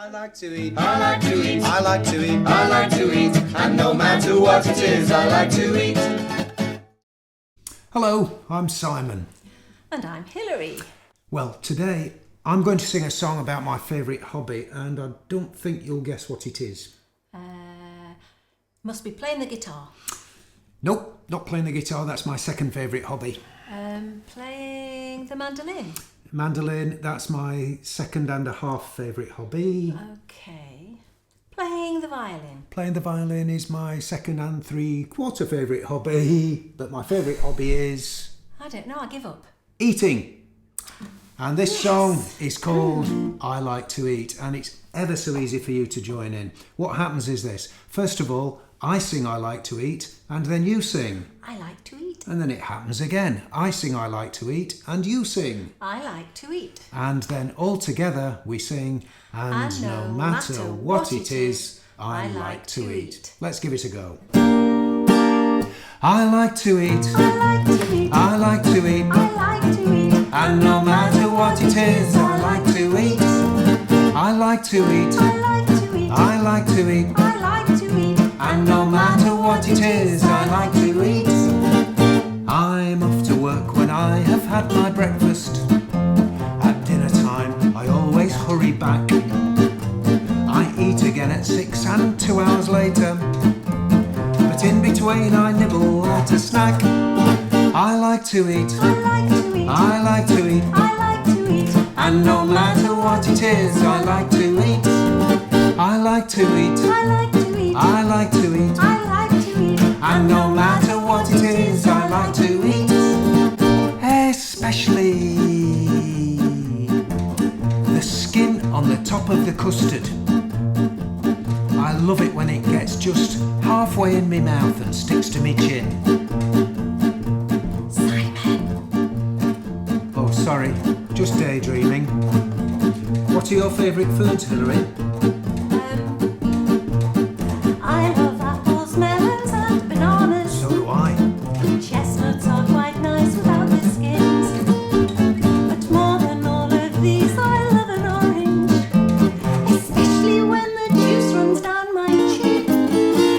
I like to eat, I like to eat, I like to eat, I like to eat, and no matter what it is, I like to eat. Hello, I'm Simon. And I'm Hilary. Well, today I'm going to sing a song about my favourite hobby, and I don't think you'll guess what it is. Must be playing the guitar. Nope, not playing the guitar, that's my second favourite hobby. Playing the mandolin. Mandolin, that's my second and a half favourite hobby. Okay. Playing the violin. Playing the violin is my second and 3/4 favourite hobby, but my favourite hobby is I don't know, I give up. eating. And this song is called I Like to Eat, and it's ever so easy for you to join in. What happens is this. First of all, I sing I like to eat, and then you sing. I like to eat. And then it happens again. I sing I like to eat, and you sing. I like to eat. And then all together we sing, and no matter what it is, I like to eat. Let's give it a go. I like to eat. I like to eat. I like to eat. I like to eat. And no matter what it is, I like to eat. I like to eat. I like to eat. I like to eat. I like to eat. And no matter what it is, I like to eat. I'm off to work when I have had my breakfast. At dinner time, I always hurry back. I eat again at 6 and 2 hours later. But in between, I nibble at a snack. I like to eat. I like to eat. I like to eat. I like to eat. And no matter what it is, I like to eat. I like to eat. I like to eat. I like to eat. I like to eat. And no matter what it is, I like to eat. Especially the skin on the top of the custard. I love it when it gets just halfway in my mouth and sticks to my chin. Simon. Oh, sorry, just daydreaming. What are your favourite foods, Hilary? I love apples, melons and bananas. So do I. Chestnuts are quite nice without the skins. But more than all of these, I love an orange. Especially when the juice runs down my chin.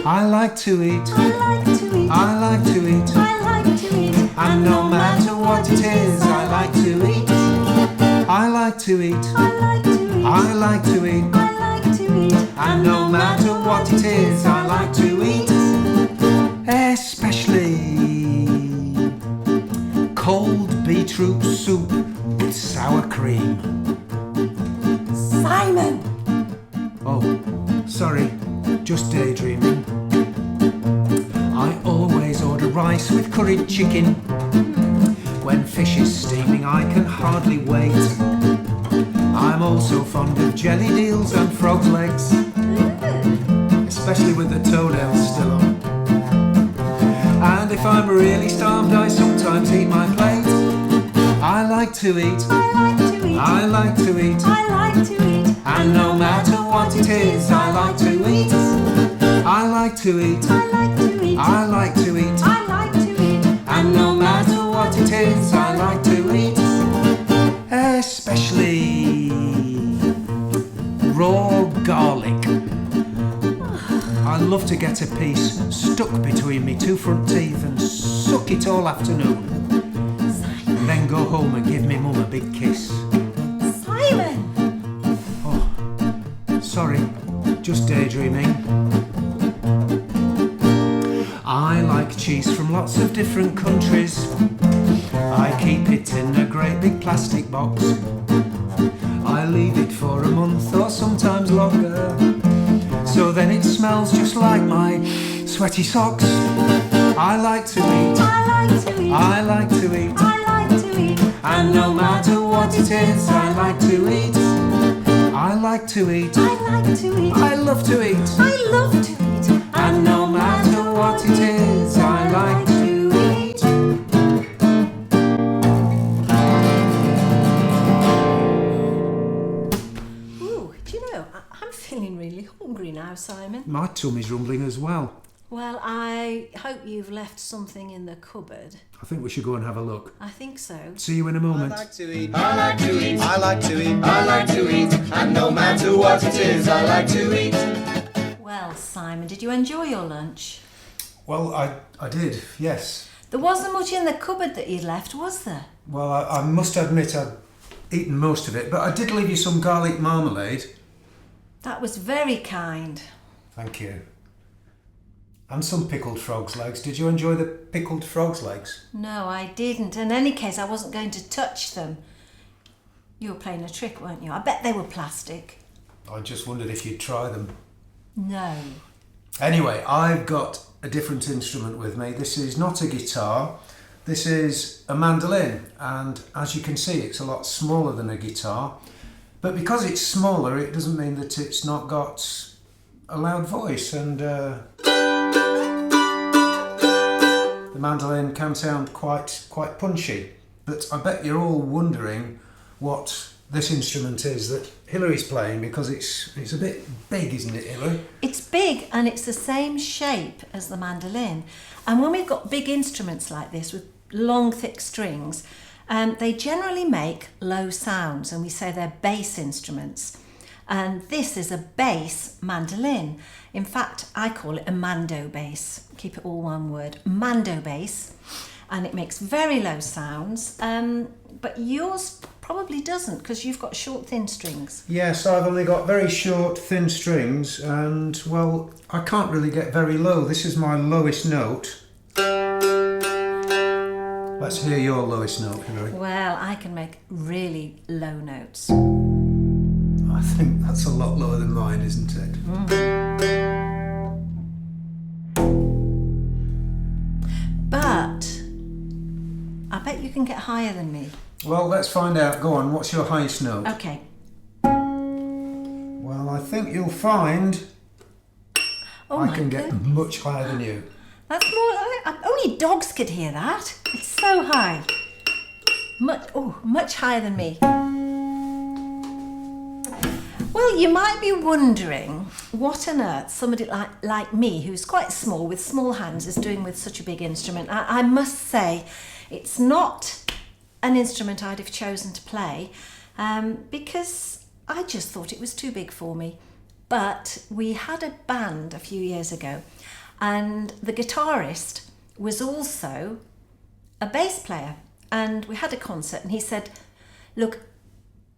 I like to eat. I like to eat. I like to eat. I like to eat. And no matter what it is, I like to eat. I like to eat. I like to eat. I like to eat. I like to eat. And no matter what it is, I like to eat. Especially cold beetroot soup with sour cream. Simon. Oh, sorry, just daydreaming. I always order rice with curried chicken. When fish is steaming, I can hardly wait. I'm also fond of jelly deals and frog's legs, especially with the toenails still on. And if I'm really starved, I sometimes eat my plate. I like to eat. I like to eat. I like to eat. I like to eat. And no matter what it is, I like to eat. I like to eat. I like to eat. I like to eat. I like to eat. And no matter what it is, I like to eat. Especially raw garlic. I love to get a piece stuck between me two front teeth and suck it all afternoon. And then go home and give me mum a big kiss. Simon. Oh, sorry, just daydreaming. I like cheese from lots of different countries. I keep it in a great big plastic box. I leave it for a month or sometimes longer. So then it smells just like my sweaty socks. I like to eat. I like to eat. I like to eat. I like to eat. And no matter what it is, I like to eat. I like to eat. I like to eat. I love to eat. I love to eat. And no matter what it is, I like to eat. Ooh, do you know, I'm feeling really hungry now, Simon. My tummy's rumbling as well. Well, I hope you've left something in the cupboard. I think we should go and have a look. I think so. See you in a I moment. like to eat, I like to eat, I like to eat, I like to eat, and no matter what it is, I like to eat. Well, Simon, did you enjoy your lunch? Well, I did, yes. There wasn't much in the cupboard that you'd left, was there? Well, I must admit I've eaten most of it, but I did leave you some garlic marmalade. That was very kind. Thank you. And some pickled frog's legs. Did you enjoy the pickled frog's legs? No, I didn't. In any case, I wasn't going to touch them. You were playing a trick, weren't you? I bet they were plastic. I just wondered if you'd try them. No. Anyway, I've got a different instrument with me. This is not a guitar. This is a mandolin. And as you can see, it's a lot smaller than a guitar. But because it's smaller, it doesn't mean that it's not got a loud voice. And the mandolin can sound quite punchy. But I bet you're all wondering what this instrument is that Hillary's playing, because it's a bit big, isn't it, Hillary? It's big and it's the same shape as the mandolin. And when we've got big instruments like this with long, thick strings, they generally make low sounds, and we say they're bass instruments. And this is a bass mandolin. In fact, I call it a mando bass. Keep it all one word, mando bass. And it makes very low sounds, but yours probably doesn't, because you've got short, thin strings. Yes, I've only got very short, thin strings, and, well, I can't really get very low. This is my lowest note. Let's hear your lowest note, Hillary. Well, I can make really low notes. I think that's a lot lower than mine, isn't it? But I bet you can get higher than me. Well, let's find out. Go on, what's your highest note? Okay. Well, I think you'll find Oh, I my can get goodness. much higher than you. That's more like, only dogs could hear that. It's so high. Much higher than me. Well, you might be wondering what on earth somebody like me, who's quite small, with small hands, is doing with such a big instrument. I must say, it's not an instrument I'd have chosen to play, because I just thought it was too big for me. But we had a band a few years ago, and the guitarist was also a bass player, and we had a concert, and he said, look,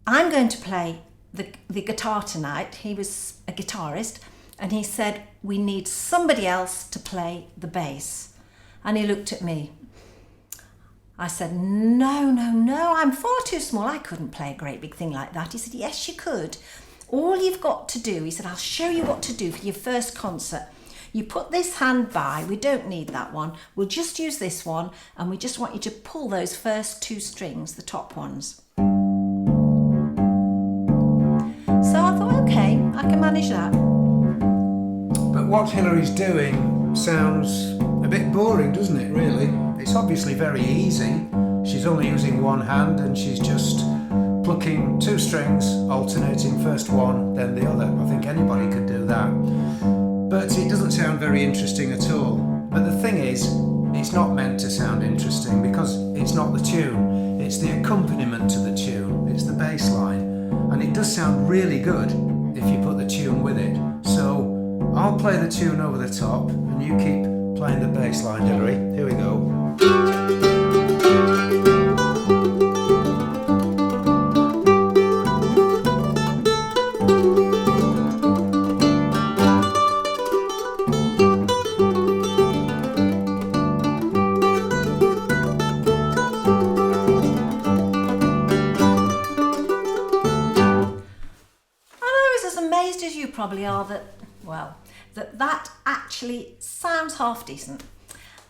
I'm going to play the guitar tonight. He was a guitarist, and he said, we need somebody else to play the bass. And he looked at me. I said, no, I'm far too small. I couldn't play a great big thing like that. He said, yes, you could. All you've got to do, he said, I'll show you what to do for your first concert. You put this hand by, we don't need that one. We'll just use this one, and we just want you to pull those first two strings, the top ones. So I thought, okay, I can manage that. But what Hillary's doing sounds a bit boring, doesn't it, really? It's obviously very easy. She's only using one hand, and she's just plucking two strings, alternating first one, then the other. I think anybody could do that. But it doesn't sound very interesting at all. But the thing is, it's not meant to sound interesting, because it's not the tune. It's the accompaniment to the tune. It's the bass line. And it does sound really good if you put the tune with it. So I'll play the tune over the top, and you keep playing the bass line, Hillary. Here we go. Probably are that actually sounds half decent.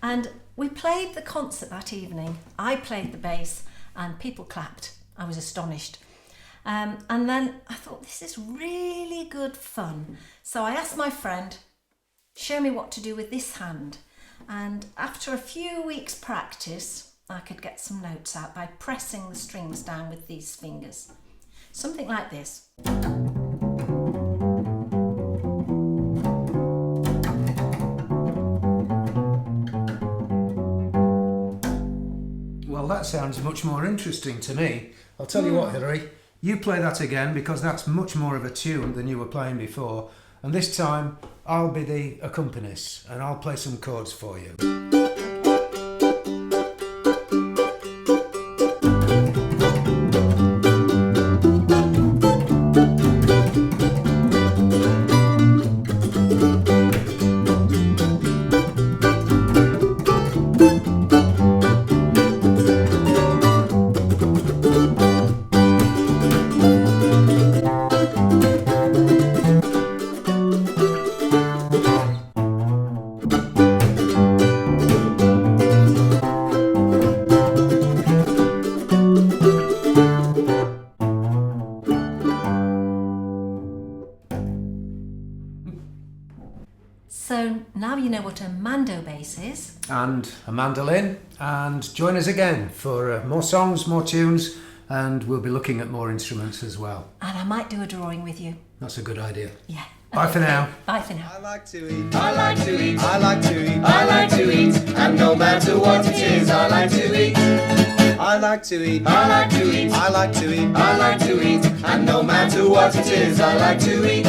And we played the concert that evening. I played the bass and people clapped. I was astonished. And then I thought, this is really good fun. So I asked my friend, show me what to do with this hand. And after a few weeks practice, I could get some notes out by pressing the strings down with these fingers. Something like this. that sounds much more interesting to me. I'll tell you what, Hilary, you play that again because that's much more of a tune than you were playing before. And this time, I'll be the accompanist and I'll play some chords for you. So now you know what a mando bass is. And a mandolin, and join us again for more songs, more tunes, and we'll be looking at more instruments as well. And I might do a drawing with you. That's a good idea. Yeah. Bye for now. Bye for now. I like to eat. I like to eat. I like to eat. I like to eat. And no matter what it is, I like to eat. I like to eat. I like to eat. I like to eat. I like to eat. And no matter what it is, I like to eat.